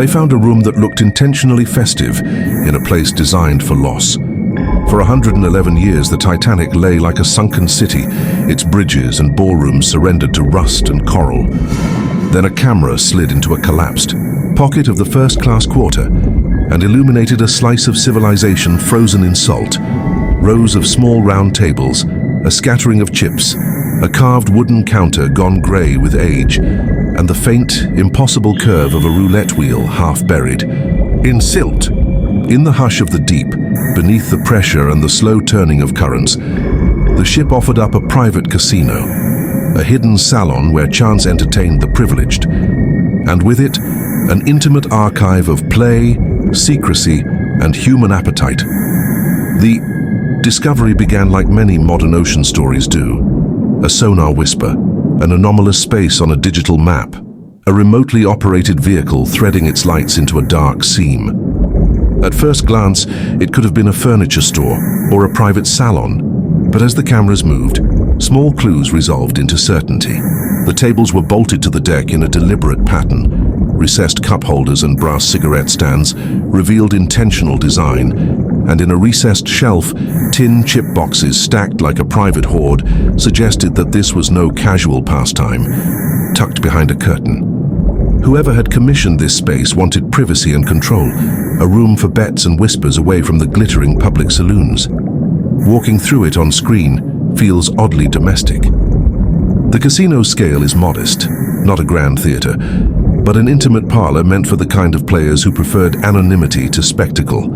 They found a room that looked intentionally festive in a place designed for loss. For 111 years, the Titanic lay like a sunken city, its bridges and ballrooms surrendered to rust and coral. Then a camera slid into a collapsed pocket of the first-class quarter and illuminated a slice of civilization frozen in salt. Rows of small round tables, a scattering of chips, a carved wooden counter gone grey with age, and the faint, impossible curve of a roulette wheel half buried in silt. In the hush of the deep, beneath the pressure and the slow turning of currents, the ship offered up a private casino, a hidden salon where chance entertained the privileged, and with it, an intimate archive of play, secrecy, and human appetite. The discovery began like many modern ocean stories do: a sonar whisper, an anomalous space on a digital map, a remotely operated vehicle threading its lights into a dark seam. At first glance, it could have been a furniture store or a private salon, but as the cameras moved, small clues resolved into certainty. The tables were bolted to the deck in a deliberate pattern. Recessed cup holders and brass cigarette stands revealed intentional design, and in a recessed shelf, tin chip boxes stacked like a private hoard suggested that this was no casual pastime, tucked behind a curtain. Whoever had commissioned this space wanted privacy and control, a room for bets and whispers away from the glittering public saloons. Walking through it on screen feels oddly domestic. The casino scale is modest, not a grand theater, but an intimate parlor meant for the kind of players who preferred anonymity to spectacle.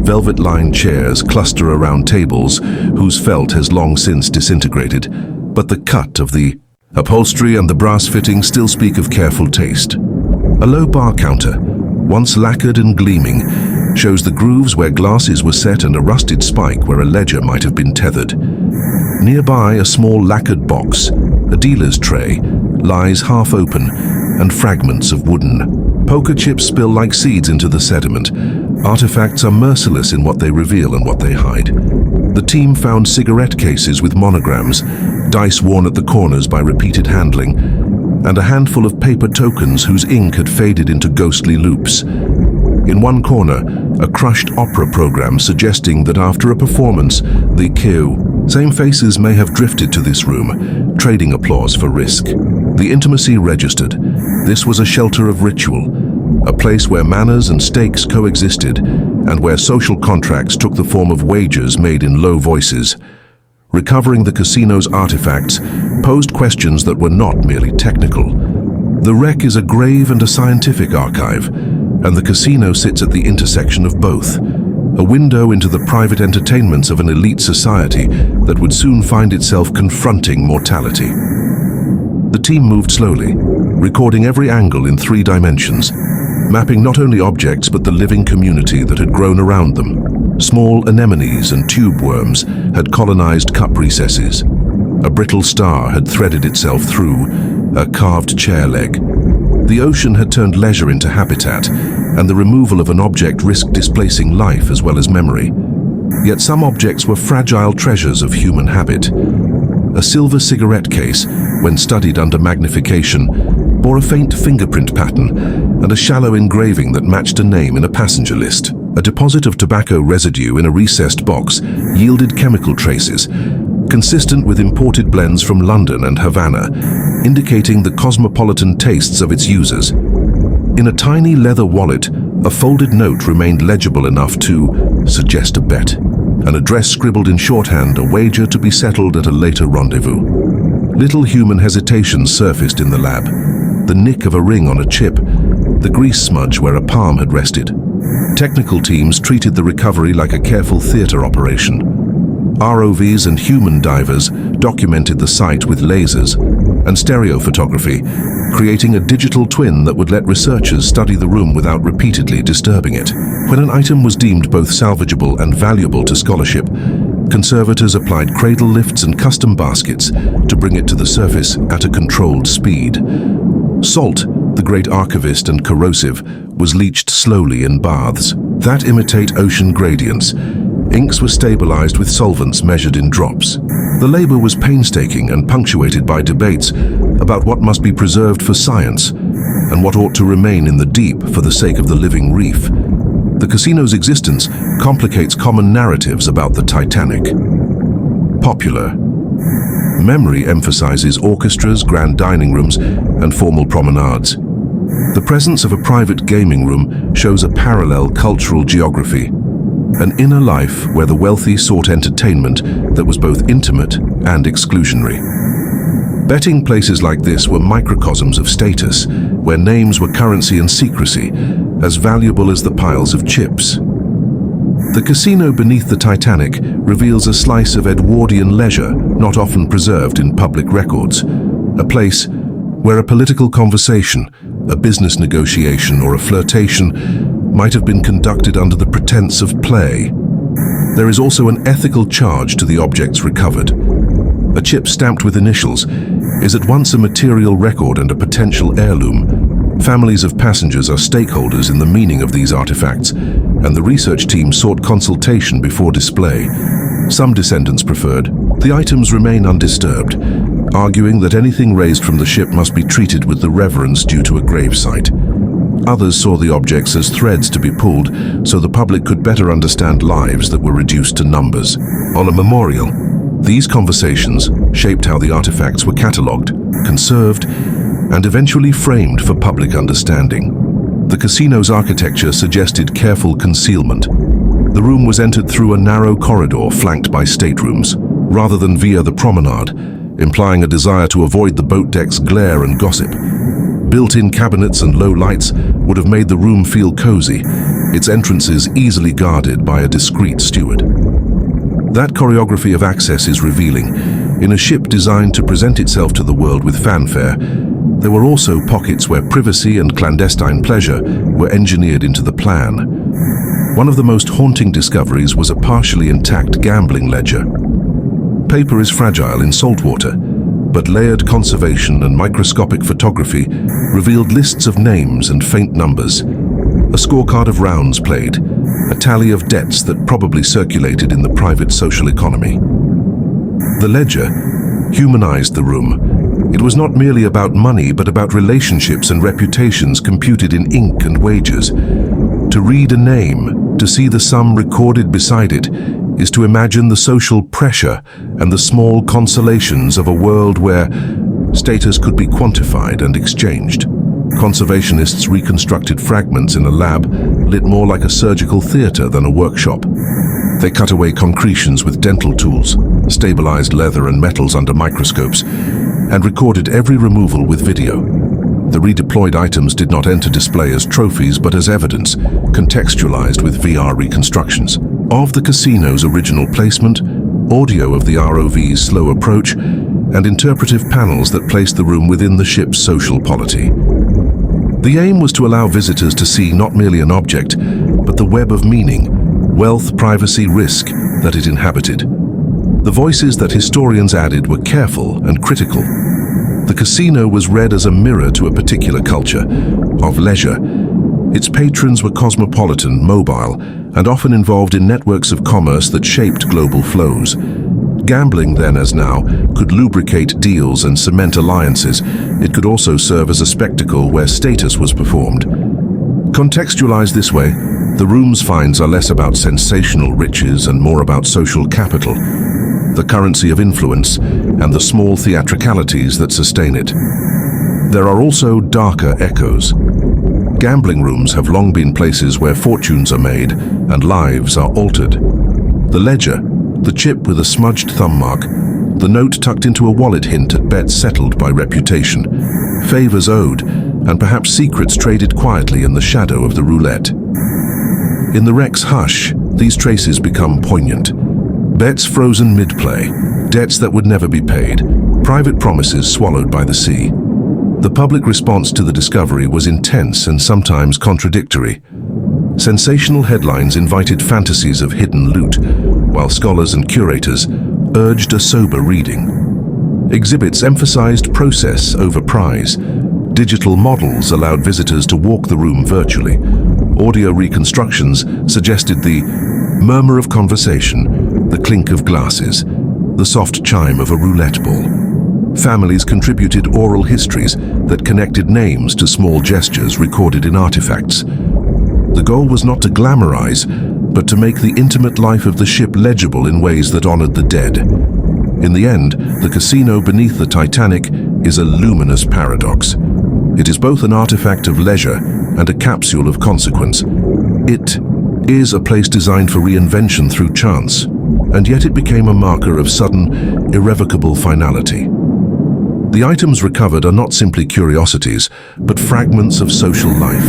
Velvet-lined chairs cluster around tables whose felt has long since disintegrated, but the cut of the upholstery and the brass fittings still speak of careful taste. A low bar counter, once lacquered and gleaming, shows the grooves where glasses were set and a rusted spike where a ledger might have been tethered. Nearby, a small lacquered box, a dealer's tray, lies half open, and fragments of wooden. Poker chips spill like seeds into the sediment. Artifacts are merciless in what they reveal and what they hide. The team found cigarette cases with monograms, dice worn at the corners by repeated handling, and a handful of paper tokens whose ink had faded into ghostly loops. In one corner, a crushed opera program suggesting that after a performance, the same faces may have drifted to this room, trading applause for risk. The intimacy registered. This was a shelter of ritual, a place where manners and stakes coexisted, and where social contracts took the form of wagers made in low voices. Recovering the casino's artifacts posed questions that were not merely technical. The wreck is a grave and a scientific archive, and the casino sits at the intersection of both, a window into the private entertainments of an elite society that would soon find itself confronting mortality. The team moved slowly, recording every angle in 3 dimensions, mapping not only objects but the living community that had grown around them. Small anemones and tube worms had colonized cup recesses. A brittle star had threaded itself through a carved chair leg. The ocean had turned leisure into habitat, and the removal of an object risked displacing life as well as memory. Yet some objects were fragile treasures of human habit. A silver cigarette case, when studied under magnification, bore a faint fingerprint pattern and a shallow engraving that matched a name in a passenger list. A deposit of tobacco residue in a recessed box yielded chemical traces, consistent with imported blends from London and Havana, indicating the cosmopolitan tastes of its users. In a tiny leather wallet, a folded note remained legible enough to suggest a bet. An address scribbled in shorthand, a wager to be settled at a later rendezvous. Little human hesitation surfaced in the lab. The nick of a ring on a chip, the grease smudge where a palm had rested. Technical teams treated the recovery like a careful theater operation. ROVs and human divers documented the site with lasers and stereo photography, creating a digital twin that would let researchers study the room without repeatedly disturbing it. When an item was deemed both salvageable and valuable to scholarship, conservators applied cradle lifts and custom baskets to bring it to the surface at a controlled speed. Salt, the great archivist and corrosive, was leached slowly in baths that imitate ocean gradients. Inks were stabilized with solvents measured in drops. The labor was painstaking and punctuated by debates about what must be preserved for science and what ought to remain in the deep for the sake of the living reef. The casino's existence complicates common narratives about the Titanic. Popular. Memory emphasizes orchestras, grand dining rooms, and formal promenades. The presence of a private gaming room shows a parallel cultural geography, an inner life where the wealthy sought entertainment that was both intimate and exclusionary. Betting places like this were microcosms of status, where names were currency and secrecy, as valuable as the piles of chips. The casino beneath the Titanic reveals a slice of Edwardian leisure not often preserved in public records, a place where a political conversation, a business negotiation, or a flirtation might have been conducted under the pretense of play. There is also an ethical charge to the objects recovered. A chip stamped with initials is at once a material record and a potential heirloom. Families of passengers are stakeholders in the meaning of these artifacts, and the research team sought consultation before display. Some descendants preferred the items remain undisturbed, arguing that anything raised from the ship must be treated with the reverence due to a gravesite. Others saw the objects as threads to be pulled so the public could better understand lives that were reduced to numbers. On a memorial, these conversations shaped how the artifacts were catalogued, conserved, and eventually framed for public understanding. The casino's architecture suggested careful concealment. The room was entered through a narrow corridor flanked by staterooms, rather than via the promenade, implying a desire to avoid the boat deck's glare and gossip. Built-in cabinets and low lights would have made the room feel cozy, its entrances easily guarded by a discreet steward. That choreography of access is revealing. In a ship designed to present itself to the world with fanfare, there were also pockets where privacy and clandestine pleasure were engineered into the plan. One of the most haunting discoveries was a partially intact gambling ledger. Paper is fragile in saltwater, but layered conservation and microscopic photography revealed lists of names and faint numbers. A scorecard of rounds played, a tally of debts that probably circulated in the private social economy. The ledger humanized the room. It was not merely about money, but about relationships and reputations computed in ink and wagers. To read a name, to see the sum recorded beside it, is to imagine the social pressure and the small consolations of a world where status could be quantified and exchanged. Conservationists reconstructed fragments in a lab lit more like a surgical theater than a workshop. They cut away concretions with dental tools, stabilized leather and metals under microscopes, and recorded every removal with video. The redeployed items did not enter display as trophies but as evidence, contextualized with VR reconstructions. Of the casino's original placement, audio of the ROV's slow approach, and interpretive panels that placed the room within the ship's social polity. The aim was to allow visitors to see not merely an object, but the web of meaning, wealth, privacy, risk that it inhabited. The voices that historians added were careful and critical. The casino was read as a mirror to a particular culture, of leisure. Its patrons were cosmopolitan, mobile, and often involved in networks of commerce that shaped global flows. Gambling, then as now, could lubricate deals and cement alliances. It could also serve as a spectacle where status was performed. Contextualized this way, the room's finds are less about sensational riches and more about social capital, the currency of influence, and the small theatricalities that sustain it. There are also darker echoes. Gambling rooms have long been places where fortunes are made and lives are altered. The ledger, the chip with a smudged thumb mark, the note tucked into a wallet hint at bets settled by reputation, favors owed, and perhaps secrets traded quietly in the shadow of the roulette. In the wreck's hush, these traces become poignant. Bets frozen mid-play, debts that would never be paid, private promises swallowed by the sea. The public response to the discovery was intense and sometimes contradictory. Sensational headlines invited fantasies of hidden loot, while scholars and curators urged a sober reading. Exhibits emphasized process over prize. Digital models allowed visitors to walk the room virtually. Audio reconstructions suggested the murmur of conversation, the clink of glasses, the soft chime of a roulette ball. Families contributed oral histories that connected names to small gestures recorded in artifacts. The goal was not to glamorize, but to make the intimate life of the ship legible in ways that honored the dead. In the end, the casino beneath the Titanic is a luminous paradox. It is both an artifact of leisure and a capsule of consequence. It is a place designed for reinvention through chance, and yet it became a marker of sudden, irrevocable finality. The items recovered are not simply curiosities, but fragments of social life.